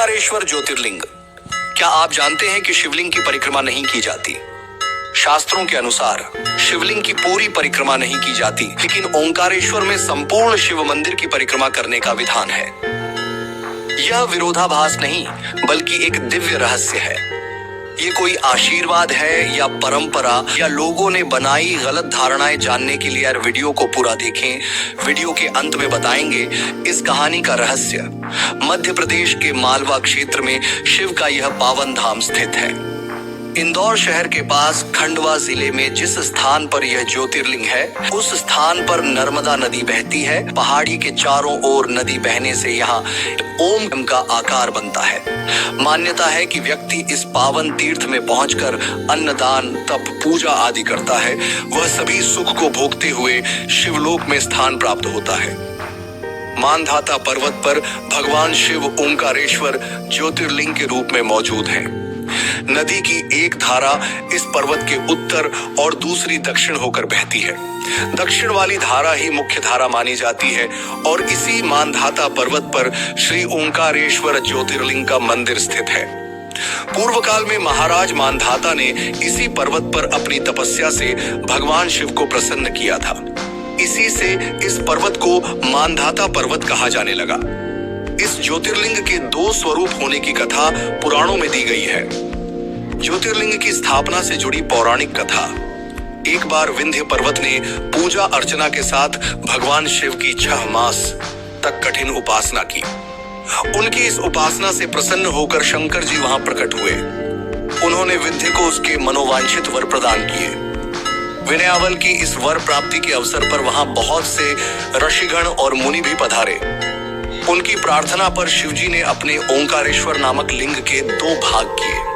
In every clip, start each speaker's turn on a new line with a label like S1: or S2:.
S1: ओंकारेश्वर ज्योतिर्लिंग। क्या आप जानते हैं कि शिवलिंग की परिक्रमा नहीं की जाती? शास्त्रों के अनुसार शिवलिंग की पूरी परिक्रमा नहीं की जाती, लेकिन ओंकारेश्वर में संपूर्ण शिव मंदिर की परिक्रमा करने का विधान है। यह विरोधाभास नहीं, बल्कि एक दिव्य रहस्य है। ये कोई आशीर्वाद है या परंपरा या लोगों ने बनाई गलत धारणाएं? जानने के लिए यार वीडियो को पूरा देखें। वीडियो के अंत में बताएंगे इस कहानी का रहस्य। मध्य प्रदेश के मालवा क्षेत्र में शिव का यह पावन धाम स्थित है। इंदौर शहर के पास खंडवा जिले में जिस स्थान पर यह ज्योतिर्लिंग है, उस स्थान पर नर्मदा नदी बहती है। पहाड़ी के चारों ओर नदी बहने से यहाँ ओम का आकार बनता है। मान्यता है कि व्यक्ति इस पावन तीर्थ में पहुंचकर अन्नदान, तप, पूजा आदि करता है, वह सभी सुख को भोगते हुए शिवलोक में स्थान प्राप्त होता है। मानधाता पर्वत पर भगवान शिव ओंकारेश्वर ज्योतिर्लिंग के रूप में मौजूद हैं। नदी की एक धारा इस पर्वत के उत्तर और दूसरी दक्षिण होकर बहती है। दक्षिण वाली धारा ही मुख्य धारा मानी जाती है और इसी मानधाता पर्वत पर श्री ओंकारेश्वर ज्योतिर्लिंग का मंदिर स्थित है। पूर्व काल में महाराज मानधाता ने इसी पर्वत पर अपनी तपस्या से भगवान शिव को प्रसन्न किया था। इसी से इस पर्वत को मानधाता पर्वत कहा जाने लगा। इस ज्योतिर्लिंग के दो स्वरूप होने की कथा पुराणों में दी गई है। ज्योतिर्लिंग की स्थापना से जुड़ी पौराणिक कथा। एक बार विंध्य पर्वत ने पूजा अर्चना के साथ भगवान शिव की 6 मास तक कठिन उपासना की। उनकी इस उपासना से प्रसन्न होकर शंकर जी वहां प्रकट हुए। उन्होंने विंध्य को उसके मनोवांछित वर प्रदान किए। विनयावल की इस वर प्राप्ति के अवसर पर वहां बहुत से ऋषिगण और मुनि भी पधारे। उनकी प्रार्थना पर शिवजी ने अपने ओंकारेश्वर नामक लिंग के 2 भाग किए।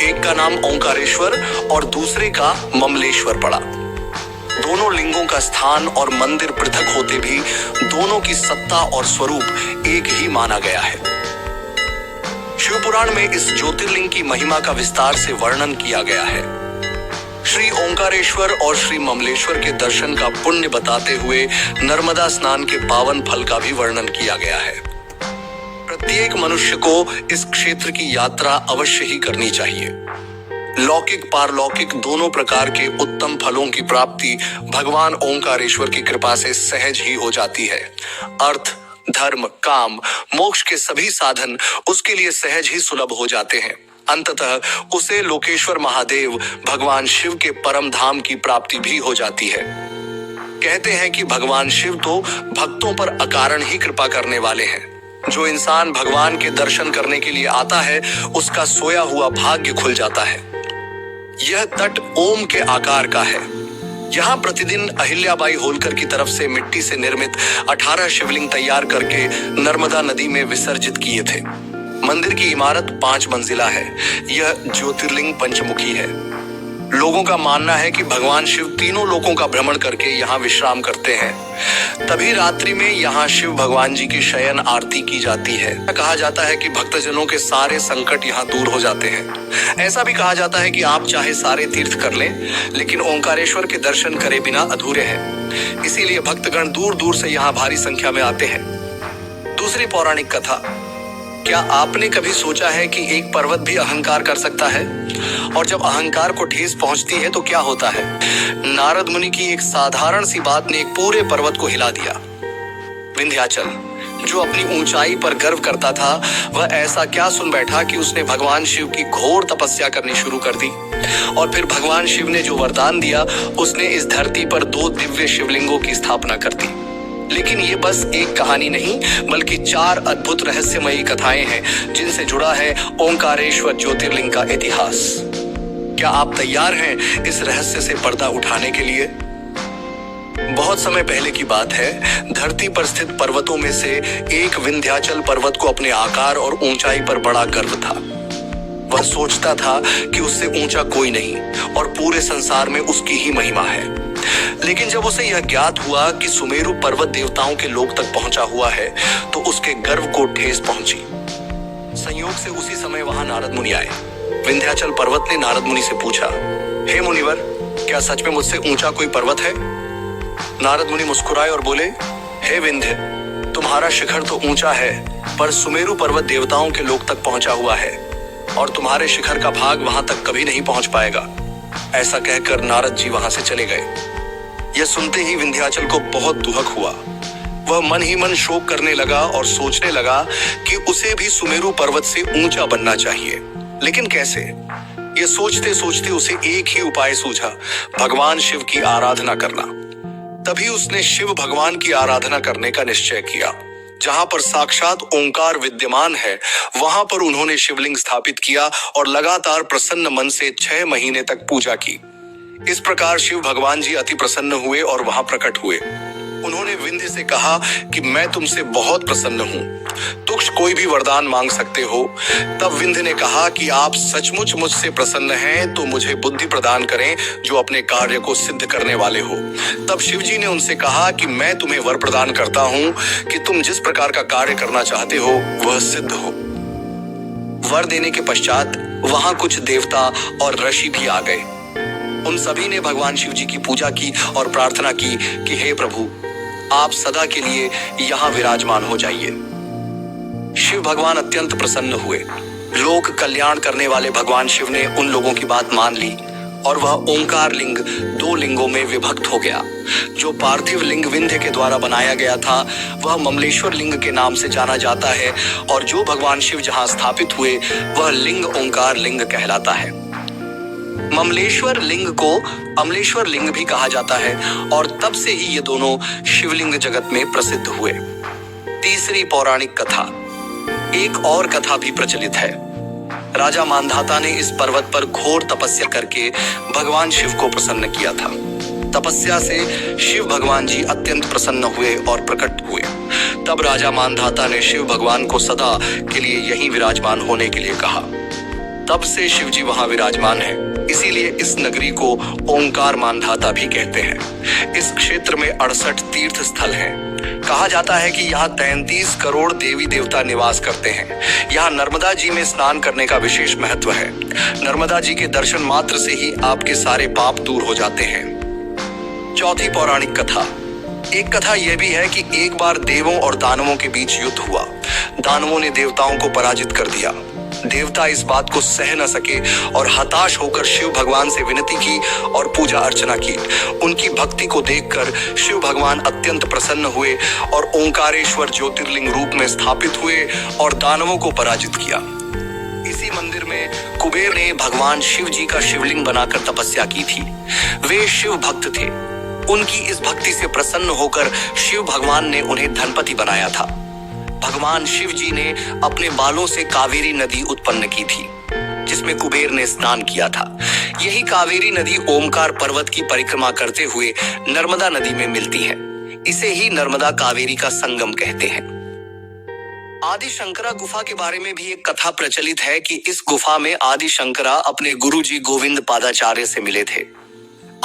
S1: एक का नाम ओंकारेश्वर और दूसरे का ममलेश्वर पड़ा। दोनों लिंगों का स्थान और मंदिर पृथक होते भी दोनों की सत्ता और स्वरूप एक ही माना गया है। शिवपुराण में इस ज्योतिर्लिंग की महिमा का विस्तार से वर्णन किया गया है। श्री ओंकारेश्वर और श्री ममलेश्वर के दर्शन का पुण्य बताते हुए नर्मदा स्नान के पावन फल का भी वर्णन किया गया है। प्रत्येक मनुष्य को इस क्षेत्र की यात्रा अवश्य ही करनी चाहिए। लौकिक पारलौकिक दोनों प्रकार के उत्तम फलों की प्राप्ति भगवान ओंकारेश्वर की कृपा से सहज ही हो जाती है। अर्थ, धर्म, काम, मोक्ष के सभी साधन उसके लिए सहज ही सुलभ हो जाते हैं। अंततः उसे लोकेश्वर महादेव भगवान शिव के परम धाम की प्राप्ति भी हो जाती है। कहते हैं कि भगवान शिव तो भक्तों पर अकारण ही कृपा करने वाले हैं। जो इंसान भगवान के दर्शन करने के लिए आता है, उसका सोया हुआ भाग्य खुल जाता है। यह तट ओम के आकार का है। यहाँ प्रतिदिन अहिल्याबाई होलकर की तरफ से मिट्टी से निर्मित 18 शिवलिंग तैयार करके नर्मदा नदी में विसर्जित किए थे। मंदिर की इमारत 5 मंजिला है। यह ज्योतिर्लिंग पंचमुखी है। लोगों का मानना है कि भगवान शिव तीनों लोकों का भ्रमण करके यहाँ विश्राम करते हैं। तभी रात्रि में यहाँ शिव भगवान जी की शयन आरती की जाती है। कहा जाता है कि भक्तजनों के सारे संकट यहाँ दूर हो जाते हैं। ऐसा भी कहा जाता है कि आप चाहे सारे तीर्थ कर लें, लेकिन ओंकारेश्वर के दर्शन करे बिना अधूरे हैं। इसीलिए भक्तगण दूर दूर से यहाँ भारी संख्या में आते हैं। दूसरी पौराणिक कथा। क्या आपने कभी सोचा है कि एक पर्वत भी अहंकार कर सकता है? और जब अहंकार को ठेस पहुंचती है तो क्या होता है? नारद मुनि की एक साधारण सी बात ने एक पूरे पर्वत को हिला दिया। विंध्याचल, जो अपनी ऊंचाई पर गर्व करता था, वह ऐसा क्या सुन बैठा कि उसने भगवान शिव की घोर तपस्या करनी शुरू कर दी। और फिर भगवान शिव ने जो वरदान दिया, उसने इस धरती पर 2 दिव्य शिवलिंगों की स्थापना कर दी। लेकिन ये बस एक कहानी नहीं, बल्कि 4 अद्भुत रहस्यमयी कथाएं हैं जिनसे जुड़ा है ओंकारेश्वर ज्योतिर्लिंग का इतिहास। क्या आप तैयार हैं इस रहस्य से पर्दा उठाने के लिए? बहुत समय पहले की बात है। धरती पर स्थित पर्वतों में से एक विंध्याचल पर्वत को अपने आकार और ऊंचाई पर बड़ा गर्व था। वह सोचता था कि उससे ऊंचा कोई नहीं और पूरे संसार में उसकी ही महिमा है। लेकिन जब उसे यह ज्ञात हुआ कि सुमेरु पर्वत देवताओं के लोक तक पहुंचा हुआ है, तो उसके गर्व को ठेस पहुंची। संयोग से उसी समय वहां नारद मुनि आए। विंध्याचल पर्वत ने नारद मुनि से पूछा, हे मुनिवर, क्या सच में मुझसे ऊंचा कोई पर्वत है? नारद मुनि मुस्कुराए और बोले, हे विंध्य, तुम्हारा शिखर तो ऊंचा है, पर सुमेरु पर्वत देवताओं के लोक तक पहुंचा हुआ है और तुम्हारे शिखर का भाग वहां तक कभी नहीं पहुंच पाएगा। ऐसा कहकर नारद जी वहां से चले गए। यह सुनते ही विंध्याचल को बहुत दुहक हुआ। वह मन ही मन शोक करने लगा और सोचने लगा कि उसे भी सुमेरु पर्वत से ऊंचा बनना चाहिए, लेकिन कैसे? यह सोचते सोचते उसे एक ही उपाय सूझा, भगवान शिव की आराधना करना। तभी उसने शिव भगवान की आराधना करने का निश्चय किया। जहां पर साक्षात ओंकार विद्यमान है, वहां पर उन्होंने शिवलिंग स्थापित किया और लगातार प्रसन्न मन से 6 महीने तक पूजा की। इस प्रकार शिव भगवान जी अति प्रसन्न हुए और वहां प्रकट हुए। उन्होंने विंध्य से कहा कि मैं तुमसे बहुत प्रसन्न हूं, तुक्ष कोई भी वरदान मांग सकते हो। तब विंध्य ने कहा कि आप सचमुच मुझसे प्रसन्न हैं तो मुझे बुद्धि प्रदान करें जो अपने कार्य को सिद्ध करने वाले हो। तब शिवजी ने उनसे कहा कि मैं तुम्हें वर प्रदान करता हूं कि तुम जिस प्रकार का कार्य करना चाहते हो वह सिद्ध हो। वर देने के पश्चात वहां कुछ देवता और ऋषि भी आ गए। उन सभी ने भगवान शिव जी की पूजा की और प्रार्थना की कि हे प्रभु, आप सदा के लिए यहाँ विराजमान हो जाइए। शिव भगवान अत्यंत प्रसन्न हुए। लोक कल्याण करने वाले भगवान शिव ने उन लोगों की बात मान ली और वह ओंकार लिंग 2 लिंगों में विभक्त हो गया। जो पार्थिव लिंग विंध्य के द्वारा बनाया गया था वह ममलेश्वर लिंग के नाम से जाना जाता है और जो भगवान शिव जहाँ स्थापित हुए वह लिंग ओंकार लिंग कहलाता है। ममलेश्वर लिंग को अमलेश्वर लिंग भी कहा जाता है और तब से ही ये दोनों शिवलिंग जगत में प्रसिद्ध हुए। तीसरी पौराणिक कथा। एक और कथा भी प्रचलित है। राजा मांधाता ने इस पर्वत पर घोर तपस्या करके भगवान शिव को प्रसन्न किया था। तपस्या से शिव भगवान जी अत्यंत प्रसन्न हुए और प्रकट हुए। तब राजा मांधाता ने शिव भगवान को सदा के लिए यहीं विराजमान होने के लिए कहा। तब से शिव जी वहां विराजमान है, इसीलिए इस नगरी को ओंकार मांधाता भी कहते हैं। इस क्षेत्र में 68 तीर्थ स्थल हैं। कहा जाता है कि यहाँ 33 करोड़ देवी देवता निवास करते हैं। यहाँ नर्मदा जी में स्नान करने का विशेष महत्व है। नर्मदा जी के दर्शन मात्र से ही आपके सारे पाप दूर हो जाते हैं। चौथी पौराणिक कथा। एक कथा यह भी है कि एक बार देवों और दानवों के बीच युद्ध हुआ। दानवों ने देवताओं को पराजित कर दिया। देवता इस बात को सह न सके और हताश होकर शिव भगवान से विनती की और पूजा अर्चना की। उनकी भक्ति को देखकर शिव भगवान अत्यंत प्रसन्न हुए और ओंकारेश्वर ज्योतिर्लिंग रूप में स्थापित हुए और दानवों को पराजित किया। इसी मंदिर में कुबेर ने भगवान शिव जी का शिवलिंग बनाकर तपस्या की थी। वे शिव भक्त थे। उनकी इस भक्ति से प्रसन्न होकर शिव भगवान ने उन्हें धनपति बनाया था। भगवान शिव जी ने अपने बालों से कावेरी नदी उत्पन्न की थी जिसमें कुबेर ने स्नान किया था। यही कावेरी नदी ओमकार पर्वत की परिक्रमा करते हुए नर्मदा नदी में मिलती है। इसे ही नर्मदा कावेरी का संगम कहते हैं। आदि शंकरा गुफा के बारे में भी एक कथा प्रचलित है कि इस गुफा में आदि शंकरा अपने गुरुजी गोविंद पादाचार्य से मिले थे।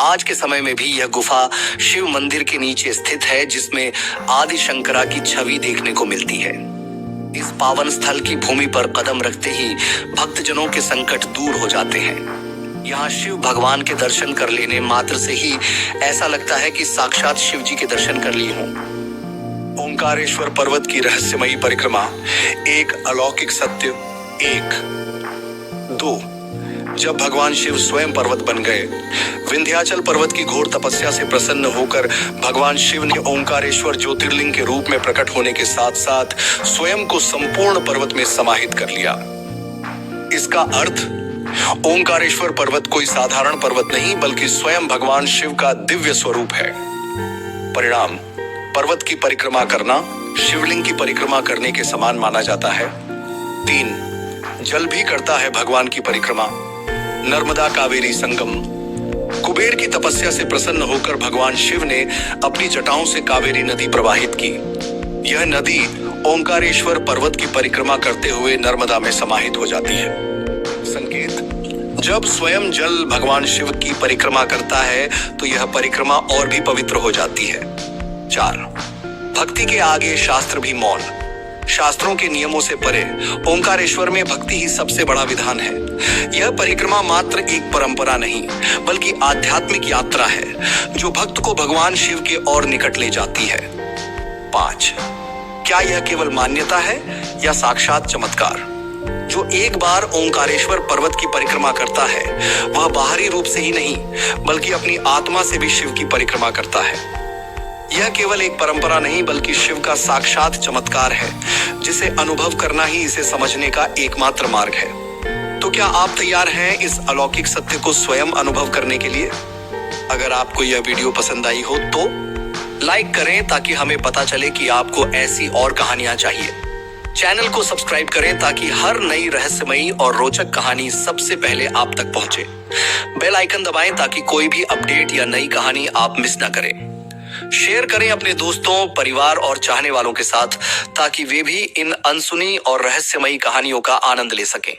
S1: आज के समय में भी यह गुफा शिव मंदिर के नीचे स्थित है जिसमें आदि शंकरा की छवि देखने को मिलती है। इस पावन स्थल की भूमि पर कदम रखते ही भक्तजनों के संकट दूर हो जाते हैं। यहाँ शिव भगवान के दर्शन कर लेने मात्र से ही ऐसा लगता है कि साक्षात शिव जी के दर्शन कर लिए हों। ओंकारेश्वर पर्वत की रहस्यमयी परिक्रमा। एक अलौकिक सत्य। 1, 2 जब भगवान शिव स्वयं पर्वत बन गए, विंध्याचल पर्वत की घोर तपस्या से प्रसन्न होकर भगवान शिव ने ओंकारेश्वर ज्योतिर्लिंग के रूप में प्रकट होने के साथ साथ स्वयं को संपूर्ण पर्वत में समाहित कर लिया। इसका अर्थ, ओंकारेश्वर पर्वत कोई साधारण पर्वत नहीं बल्कि स्वयं भगवान शिव का दिव्य स्वरूप है। परिणाम, पर्वत की परिक्रमा करना शिवलिंग की परिक्रमा करने के समान माना जाता है। 3, जल भी करता है भगवान की परिक्रमा। नर्मदा कावेरी संगम। कुबेर की तपस्या से प्रसन्न होकर भगवान शिव ने अपनी जटाओं से कावेरी नदी प्रवाहित की। यह नदी ओंकारेश्वर पर्वत की परिक्रमा करते हुए नर्मदा में समाहित हो जाती है। संकेत, जब स्वयं जल भगवान शिव की परिक्रमा करता है तो यह परिक्रमा और भी पवित्र हो जाती है। 4, भक्ति के आगे शास्त्र भी मौन। शास्त्रों के नियमों से परे ओंकारेश्वर में भक्ति ही सबसे बड़ा विधान है। यह परिक्रमा मात्र एक परंपरा नहीं बल्कि आध्यात्मिक यात्रा है जो भक्त को भगवान शिव के और निकट ले जाती है। 5, क्या यह केवल मान्यता है या साक्षात चमत्कार? जो एक बार ओंकारेश्वर पर्वत की परिक्रमा करता है वह बाहरी रूप से ही नहीं बल्कि अपनी आत्मा से भी शिव की परिक्रमा करता है। यह केवल एक परंपरा नहीं बल्कि शिव का साक्षात चमत्कार है जिसे अनुभव करना ही इसे समझने का एकमात्र मार्ग है। तो क्या आप तैयार हैं इस अलौकिक सत्य को स्वयं अनुभव करने के लिए? अगर आपको यह वीडियो पसंद आई हो तो लाइक करें ताकि हमें पता चले कि आपको ऐसी और कहानियां चाहिए। चैनल को सब्सक्राइब करें ताकि हर नई रहस्यमयी और रोचक कहानी सबसे पहले आप तक पहुंचे। बेल आइकन दबाएं ताकि कोई भी अपडेट या नई कहानी आप मिस ना करें। शेयर करें अपने दोस्तों, परिवार और चाहने वालों के साथ ताकि वे भी इन अनसुनी और रहस्यमयी कहानियों का आनंद ले सकें।